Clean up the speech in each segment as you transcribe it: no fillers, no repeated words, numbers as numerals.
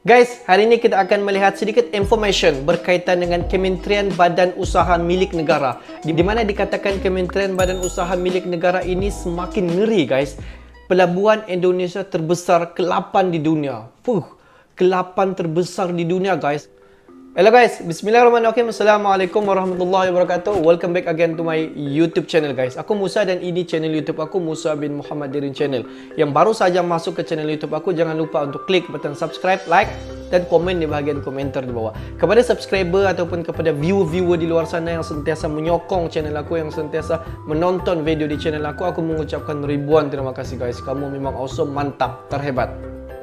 Guys, hari ini kita akan melihat sedikit information berkaitan dengan Kementerian Badan Usaha Milik Negara, di mana dikatakan Kementerian Badan Usaha Milik Negara ini semakin ngeri, guys. Pelabuhan Indonesia terbesar ke-8 di dunia. Ke-8 terbesar di dunia, guys. Hello guys, bismillahirrahmanirrahim. Assalamualaikum warahmatullahi wabarakatuh. Welcome back again to my YouTube channel, guys. Aku Musa dan ini channel YouTube aku, Musa bin Muhammad Dirin Channel. Yang baru saja masuk ke channel YouTube aku, jangan lupa untuk klik button subscribe, like dan komen di bahagian komentar di bawah. Kepada subscriber ataupun kepada viewer di luar sana yang sentiasa menyokong channel aku, yang sentiasa menonton video di channel aku mengucapkan ribuan terima kasih, guys. Kamu memang awesome, mantap, terhebat.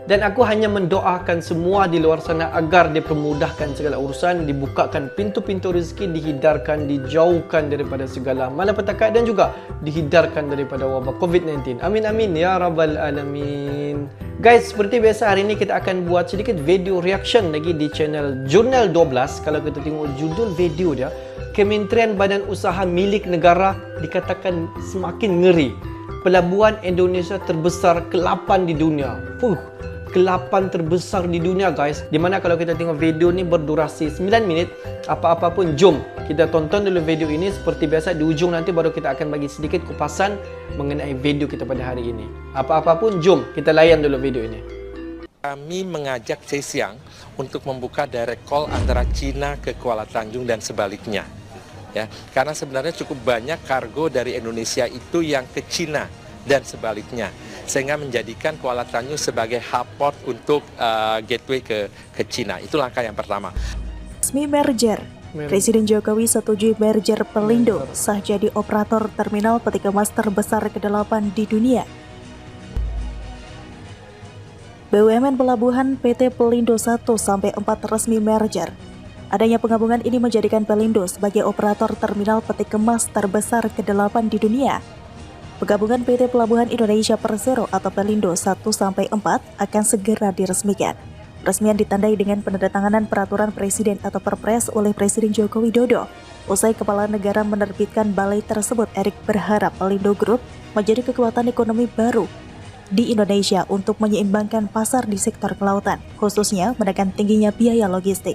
Dan aku hanya mendoakan semua di luar sana agar dipermudahkan segala urusan, dibukakan pintu-pintu rezeki, dihidarkan, dijauhkan daripada segala malapetaka dan juga dihidarkan daripada wabak COVID-19. Amin amin ya rabbal alamin. Guys, seperti biasa hari ini kita akan buat sedikit video reaction lagi di channel Jurnal 12. Kalau kita tengok judul video dia, Kementerian Badan Usaha Milik Negara dikatakan semakin ngeri. Pelabuhan Indonesia terbesar ke-8 di dunia. Ke-8 terbesar di dunia, guys. Dimana kalau kita tengok video ni berdurasi 9 minit, apa-apa pun jom kita tonton dulu video ini. Seperti biasa di ujung nanti baru kita akan bagi sedikit kupasan mengenai video kita pada hari ini. Apa-apa pun jom kita layan dulu video ini. Kami mengajak Zhejiang untuk membuka direct call antara Cina ke Kuala Tanjung dan sebaliknya. Ya, karena sebenarnya cukup banyak kargo dari Indonesia itu yang ke Cina dan sebaliknya, sehingga menjadikan Kuala Tanjung sebagai hub port untuk gateway ke Cina. Itu langkah yang pertama. Resmi merger. Presiden Jokowi setujui merger Pelindo sah jadi operator terminal peti kemas terbesar ke-8 di dunia. BUMN Pelabuhan PT Pelindo 1-4 resmi merger. Adanya penggabungan ini menjadikan Pelindo sebagai operator terminal peti kemas terbesar ke-8 di dunia. Penggabungan PT Pelabuhan Indonesia Persero atau Pelindo 1-4 akan segera diresmikan. Resmian ditandai dengan penandatanganan peraturan presiden atau Perpres oleh Presiden Joko Widodo. Usai kepala negara menerbitkan balai tersebut, Erick berharap Pelindo Group menjadi kekuatan ekonomi baru di Indonesia untuk menyeimbangkan pasar di sektor kelautan, khususnya menekan tingginya biaya logistik.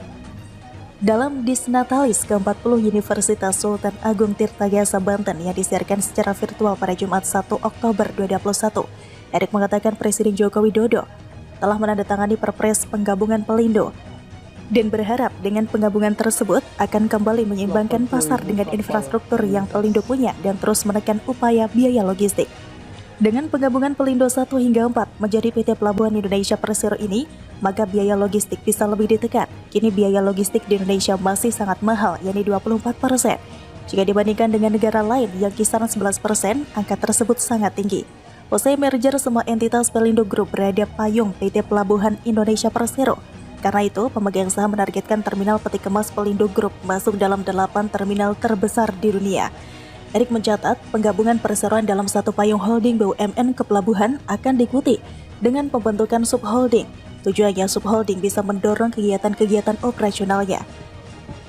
Dalam Disnatalis ke-40 Universitas Sultan Agung Tirtayasa Banten yang disiarkan secara virtual pada Jumat 1 Oktober 2021, Erick mengatakan Presiden Joko Widodo telah menandatangani Perpres penggabungan Pelindo dan berharap dengan penggabungan tersebut akan kembali menyeimbangkan pasar dengan infrastruktur yang Pelindo punya dan terus menekan upaya biaya logistik. Dengan penggabungan Pelindo 1 hingga 4 menjadi PT Pelabuhan Indonesia Persero ini, maka biaya logistik bisa lebih ditekan. Kini biaya logistik di Indonesia masih sangat mahal, yakni 24%. Jika dibandingkan dengan negara lain yang kisaran 11%, angka tersebut sangat tinggi. Usai merger, semua entitas Pelindo Group berada payung PT Pelabuhan Indonesia Persero. Karena itu, pemegang saham menargetkan terminal peti kemas Pelindo Group masuk dalam 8 terminal terbesar di dunia. Erick mencatat, penggabungan perseroan dalam satu payung holding BUMN ke pelabuhan akan diikuti dengan pembentukan subholding. Tujuannya subholding bisa mendorong kegiatan-kegiatan operasionalnya.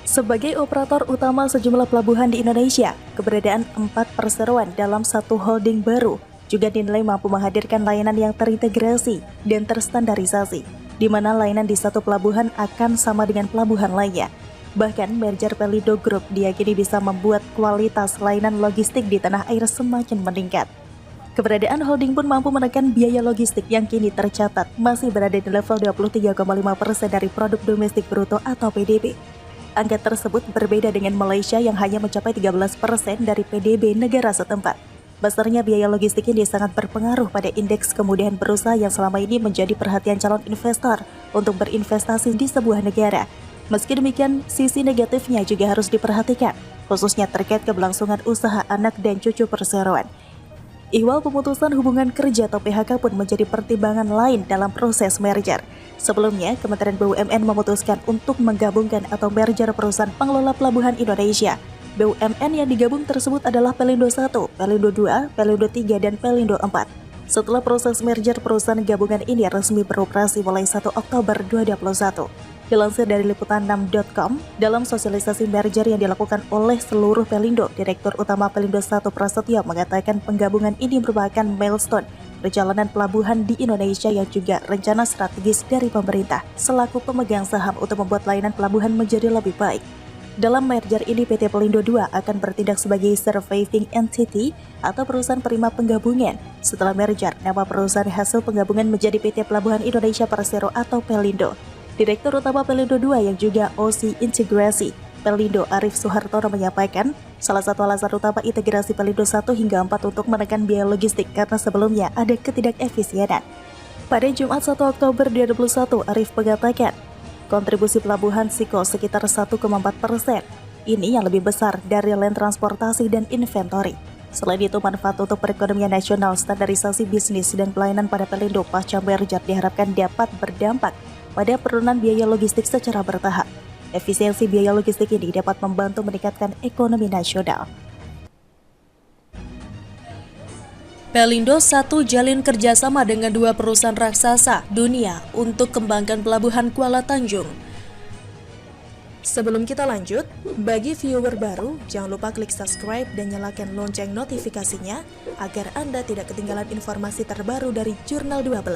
Sebagai operator utama sejumlah pelabuhan di Indonesia, keberadaan 4 perseroan dalam satu holding baru juga dinilai mampu menghadirkan layanan yang terintegrasi dan terstandarisasi, di mana layanan di satu pelabuhan akan sama dengan pelabuhan lainnya. Bahkan merger Pelindo Group diyakini bisa membuat kualitas layanan logistik di tanah air semakin meningkat. Keberadaan holding pun mampu menekan biaya logistik yang kini tercatat masih berada di level 23,5% dari produk domestik bruto atau PDB. Angka tersebut berbeda dengan Malaysia yang hanya mencapai 13% dari PDB negara setempat. Besarnya biaya logistik ini sangat berpengaruh pada indeks kemudahan berusaha yang selama ini menjadi perhatian calon investor untuk berinvestasi di sebuah negara. Meski demikian, sisi negatifnya juga harus diperhatikan, khususnya terkait keberlangsungan usaha anak dan cucu perseroan. Ihwal pemutusan hubungan kerja atau PHK pun menjadi pertimbangan lain dalam proses merger. Sebelumnya, Kementerian BUMN memutuskan untuk menggabungkan atau merger perusahaan pengelola pelabuhan Indonesia. BUMN yang digabung tersebut adalah Pelindo 1, Pelindo 2, Pelindo 3, dan Pelindo 4. Setelah proses merger, perusahaan gabungan ini resmi beroperasi mulai 1 Oktober 2021. Dilansir dari liputan6.com, dalam sosialisasi merger yang dilakukan oleh seluruh Pelindo, Direktur Utama Pelindo 1 Prasetyo mengatakan penggabungan ini merupakan milestone perjalanan pelabuhan di Indonesia yang juga rencana strategis dari pemerintah selaku pemegang saham untuk membuat layanan pelabuhan menjadi lebih baik. Dalam merger ini, PT Pelindo II akan bertindak sebagai surveying entity atau perusahaan prima penggabungan. Setelah merger, nama perusahaan hasil penggabungan menjadi PT Pelabuhan Indonesia Persero atau Pelindo. Direktur Utama Pelindo II yang juga OC Integrasi Pelindo Arif Suhartono menyampaikan, salah satu alasan utama integrasi Pelindo 1 hingga 4 untuk menekan biaya logistik karena sebelumnya ada ketidakefisienan. Pada Jumat 1 Oktober 2021, Arif mengatakan, kontribusi pelabuhan SIKO sekitar 1,4%. Ini yang lebih besar dari land transportasi dan inventory. Selain itu, manfaat untuk perekonomian nasional, standarisasi bisnis dan pelayanan pada Pelindo pasca merger diharapkan dapat berdampak pada penurunan biaya logistik secara bertahap. Efisiensi biaya logistik ini dapat membantu meningkatkan ekonomi nasional. Pelindo 1 jalin kerjasama dengan 2 perusahaan raksasa dunia untuk kembangkan pelabuhan Kuala Tanjung. Sebelum kita lanjut, bagi viewer baru, jangan lupa klik subscribe dan nyalakan lonceng notifikasinya agar Anda tidak ketinggalan informasi terbaru dari Jurnal 12.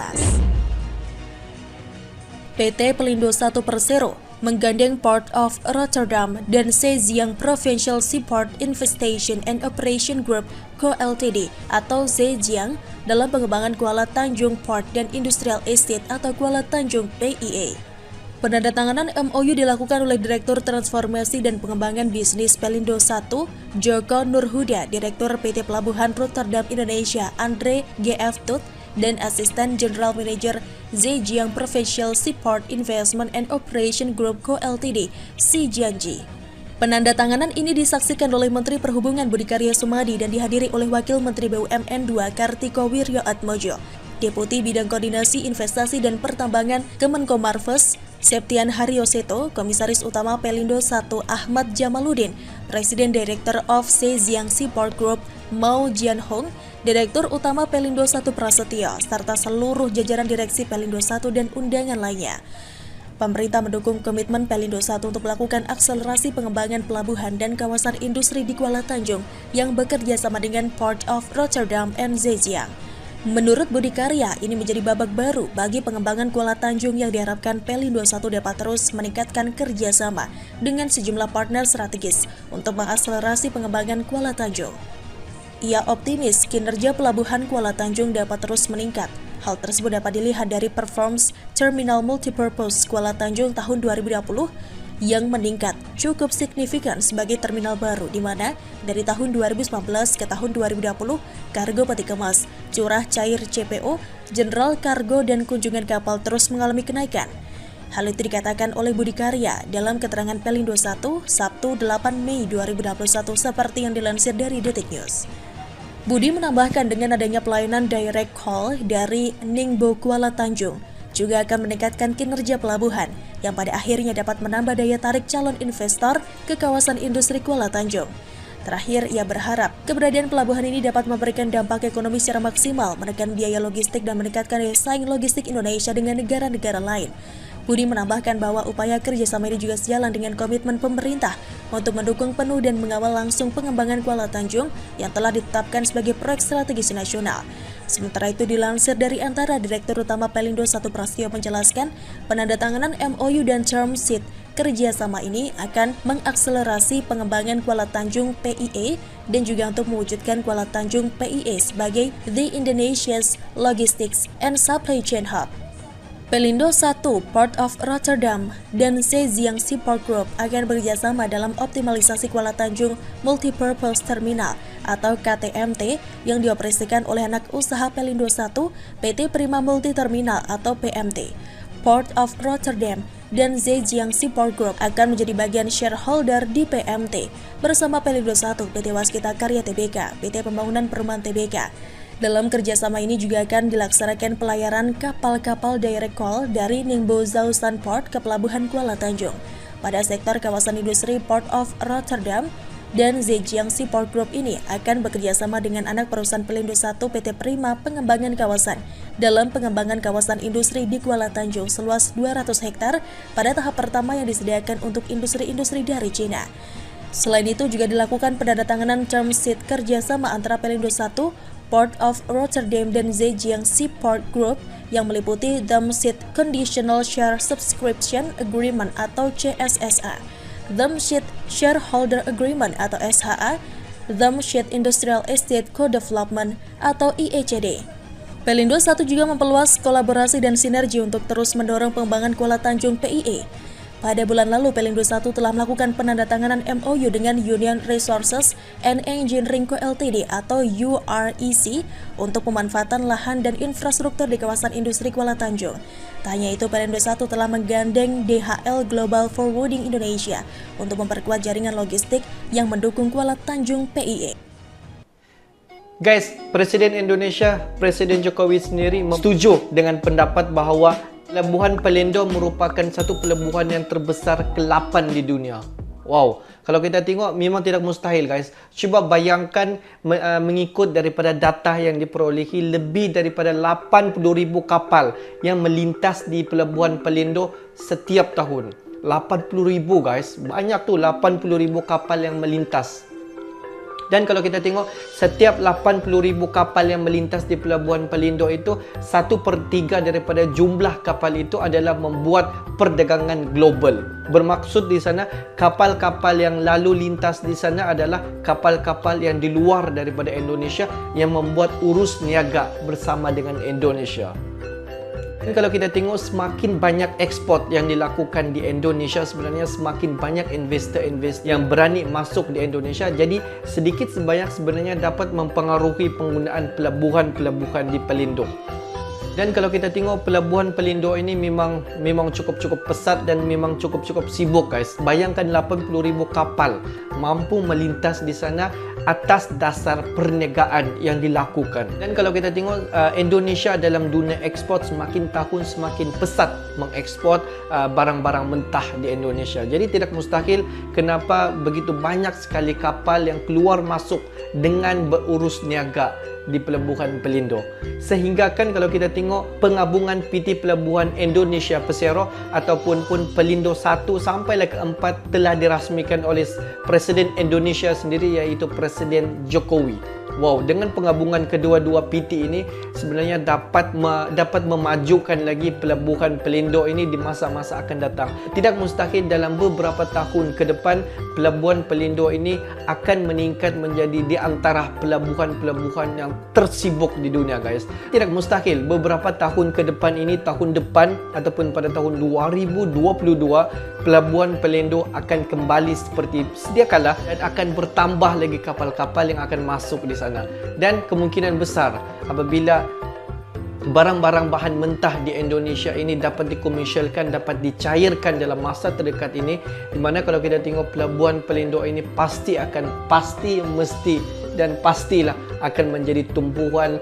PT Pelindo 1 Persero menggandeng Port of Rotterdam dan Zhejiang Provincial Seaport Investation and Operation Group Co Ltd atau Zhejiang dalam pengembangan Kuala Tanjung Port dan Industrial Estate atau Kuala Tanjung PIA. Penandatanganan MOU dilakukan oleh Direktur Transformasi dan Pengembangan Bisnis Pelindo 1, Joko Nurhuda, Direktur PT Pelabuhan Rotterdam Indonesia, Andre G.F. Tut, dan Asisten General Manager Zhejiang Provincial Seaport Investment and Operation Group Co Ltd, Si Jianji. Penandatanganan ini disaksikan oleh Menteri Perhubungan Budi Karya Sumadi dan dihadiri oleh Wakil Menteri BUMN 2 Kartiko Wirjoatmojo, Deputi Bidang Koordinasi Investasi dan Pertambangan Kemenkomarves Septian Haryoseto, Komisaris Utama Pelindo 1 Ahmad Jamaludin, Presiden Director of Zhejiang Seaport Group Mao Jianhong, Direktur Utama Pelindo 1 Prasetyo, serta seluruh jajaran direksi Pelindo 1 dan undangan lainnya. Pemerintah mendukung komitmen Pelindo 1 untuk melakukan akselerasi pengembangan pelabuhan dan kawasan industri di Kuala Tanjung yang bekerja sama dengan Port of Rotterdam and Zhejiang. Menurut Budi Karya, ini menjadi babak baru bagi pengembangan Kuala Tanjung yang diharapkan Pelindo 1 dapat terus meningkatkan kerjasama dengan sejumlah partner strategis untuk mengakselerasi pengembangan Kuala Tanjung. Ia optimis kinerja pelabuhan Kuala Tanjung dapat terus meningkat. Hal tersebut dapat dilihat dari performance Terminal Multipurpose Kuala Tanjung tahun 2020 yang meningkat cukup signifikan sebagai terminal baru, di mana dari tahun 2019 ke tahun 2020, kargo peti kemas, curah cair CPO, general kargo dan kunjungan kapal terus mengalami kenaikan. Hal itu dikatakan oleh Budi Karya dalam keterangan Pelindo 1 Sabtu 8 Mei 2021 seperti yang dilansir dari Detik News. Budi menambahkan dengan adanya pelayanan direct call dari Ningbo Kuala Tanjung juga akan meningkatkan kinerja pelabuhan yang pada akhirnya dapat menambah daya tarik calon investor ke kawasan industri Kuala Tanjung. Terakhir, ia berharap keberadaan pelabuhan ini dapat memberikan dampak ekonomi secara maksimal, menekan biaya logistik dan meningkatkan daya saing logistik Indonesia dengan negara-negara lain. Budi menambahkan bahwa upaya kerjasama ini juga sejalan dengan komitmen pemerintah untuk mendukung penuh dan mengawal langsung pengembangan Kuala Tanjung yang telah ditetapkan sebagai proyek strategis nasional. Sementara itu dilansir dari Antara, Direktur Utama Pelindo 1 Prasetyo menjelaskan penandatanganan MOU dan term sheet kerjasama ini akan mengakselerasi pengembangan Kuala Tanjung PIA dan juga untuk mewujudkan Kuala Tanjung PIA sebagai The Indonesia's Logistics and Supply Chain Hub. Pelindo 1, Port of Rotterdam, dan Zhejiang Seaport Group akan bekerjasama dalam optimalisasi Kuala Tanjung Multipurpose Terminal atau KTMT yang dioperasikan oleh anak usaha Pelindo 1, PT Prima Multi Terminal atau PMT. Port of Rotterdam dan Zhejiang Seaport Group akan menjadi bagian shareholder di PMT bersama Pelindo 1, PT Waskita Karya Tbk, PT Pembangunan Perumahan Tbk. Dalam kerjasama ini juga akan dilaksanakan pelayaran kapal-kapal direct call dari Ningbo Zhoushan Port ke Pelabuhan Kuala Tanjung. Pada sektor kawasan industri Port of Rotterdam dan Zhejiang Seaport Group ini akan bekerjasama dengan anak perusahaan Pelindo 1 PT Prima Pengembangan Kawasan dalam pengembangan kawasan industri di Kuala Tanjung seluas 200 hektar pada tahap pertama yang disediakan untuk industri-industri dari Cina. Selain itu juga dilakukan penandatanganan term sheet kerjasama antara Pelindo 1, Port of Rotterdam dan Zhejiang Seaport Group yang meliputi Term-Sheet Conditional Share Subscription Agreement atau CSSA, Term-Sheet Shareholder Agreement atau SHA, Term-Sheet Industrial Estate Co-Development atau IECD. Pelindo 1 juga memperluas kolaborasi dan sinergi untuk terus mendorong pengembangan Kuala Tanjung PIE. Pada bulan lalu, Pelindo 1 telah melakukan penandatanganan MOU dengan Union Resources and Engineering Co Ltd atau UREC untuk pemanfaatan lahan dan infrastruktur di kawasan industri Kuala Tanjung. Tak hanya itu, Pelindo 1 telah menggandeng DHL Global Forwarding Indonesia untuk memperkuat jaringan logistik yang mendukung Kuala Tanjung PIE. Guys, Presiden Indonesia, Presiden Jokowi sendiri setuju dengan pendapat bahawa Pelabuhan Pelindo merupakan satu pelabuhan yang terbesar ke-8 di dunia. Wow, kalau kita tengok memang tidak mustahil guys. Cuba bayangkan mengikut daripada data yang diperolehi, lebih daripada 80,000 kapal yang melintas di Pelabuhan Pelindo setiap tahun. 80,000 guys, banyak tu 80,000 kapal yang melintas. Dan kalau kita tengok setiap 80,000 kapal yang melintas di Pelabuhan Pelindo itu, 1/3 daripada jumlah kapal itu adalah membuat perdagangan global. Bermaksud di sana kapal-kapal yang lalu lintas di sana adalah kapal-kapal yang di luar daripada Indonesia yang membuat urus niaga bersama dengan Indonesia. Dan kalau kita tengok semakin banyak ekspor yang dilakukan di Indonesia, sebenarnya semakin banyak investor-investor yang berani masuk di Indonesia. Jadi sedikit sebanyak sebenarnya dapat mempengaruhi penggunaan pelabuhan-pelabuhan di Pelindo. Dan kalau kita tengok Pelabuhan Pelindo ini memang cukup pesat dan memang cukup sibuk guys. Bayangkan 80,000 kapal mampu melintas di sana atas dasar perniagaan yang dilakukan. Dan kalau kita tengok Indonesia dalam dunia ekspor semakin tahun semakin pesat mengekspor barang-barang mentah di Indonesia. Jadi tidak mustahil kenapa begitu banyak sekali kapal yang keluar masuk dengan berurus niaga di Pelabuhan Pelindo. Sehingga kan kalau kita tengok penggabungan PT Pelabuhan Indonesia Persero ataupun Pelindo 1 sampailah ke 4 telah dirasmikan oleh Presiden Indonesia sendiri, iaitu Presiden Jokowi. Wow, dengan penggabungan kedua-dua PT ini sebenarnya dapat memajukan lagi Pelabuhan Pelindo ini di masa-masa akan datang. Tidak mustahil dalam beberapa tahun ke depan Pelabuhan Pelindo ini akan meningkat menjadi di antara pelabuhan-pelabuhan yang tersibuk di dunia guys. Tidak mustahil beberapa tahun ke depan ini, tahun depan ataupun pada tahun 2022 Pelabuhan Pelindo akan kembali seperti sedia kala dan akan bertambah lagi kapal-kapal yang akan masuk di sana. Dan kemungkinan besar apabila barang-barang bahan mentah di Indonesia ini dapat dikomersialkan, dapat dicairkan dalam masa terdekat ini, di mana kalau kita tengok Pelabuhan Pelindo ini pastilah akan menjadi tumpuan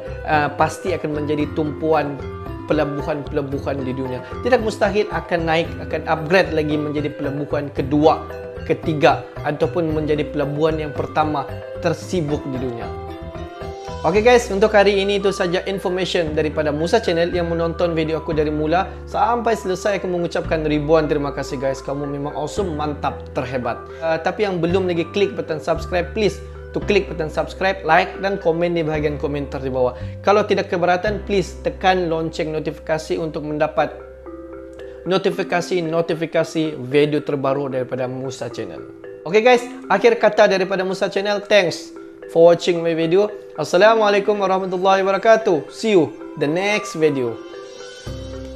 pelabuhan-pelabuhan di dunia. Tidak mustahil akan naik, akan upgrade lagi menjadi pelabuhan kedua, ketiga ataupun menjadi pelabuhan yang pertama tersibuk di dunia. Oke guys, untuk hari ini itu saja information daripada Musa Channel. Yang menonton video aku dari mula sampai selesai, aku mengucapkan ribuan terima kasih guys. Kamu memang awesome, mantap, terhebat. Tapi yang belum lagi klik button subscribe, please to klik button subscribe, like dan komen di bahagian komentar di bawah. Kalau tidak keberatan, please tekan lonceng notifikasi untuk mendapat notifikasi video terbaru daripada Musa Channel. Oke guys, akhir kata daripada Musa Channel. Thanks for watching my video. Assalamualaikum warahmatullahi wabarakatuh. See you the next video.